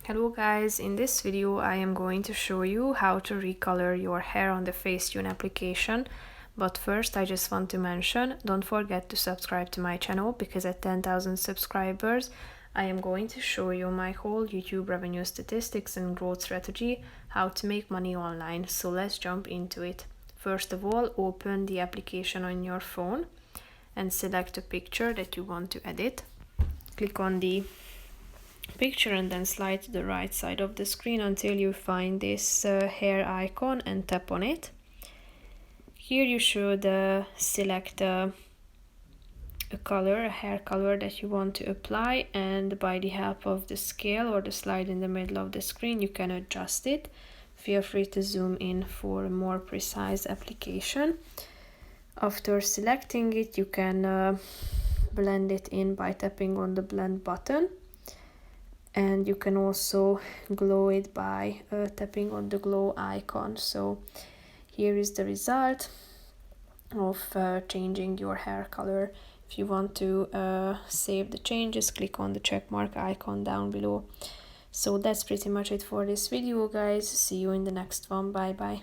Hello guys, in this video I am going to show you how to recolor your hair on the Facetune application. But first I just want to mention, don't forget to subscribe to my channel because at 10,000 subscribers I am going to show you my whole YouTube revenue statistics and growth strategy, how to make money online. So let's jump into it. First of all, open the application on your phone and select a picture that you want to edit. Click on the picture and then slide to the right side of the screen until you find this hair icon and tap on it. Here you should select a hair color that you want to apply, and by the help of the scale or the slide in the middle of the screen you can adjust it. Feel free to zoom in for a more precise application. After selecting it, you can blend it in by tapping on the blend button, and you can also glow it by tapping on the glow icon. So here is the result of changing your hair color. If you want to save the changes, click on the check mark icon down below. So that's pretty much it for this video, guys. See you in the next one. Bye bye.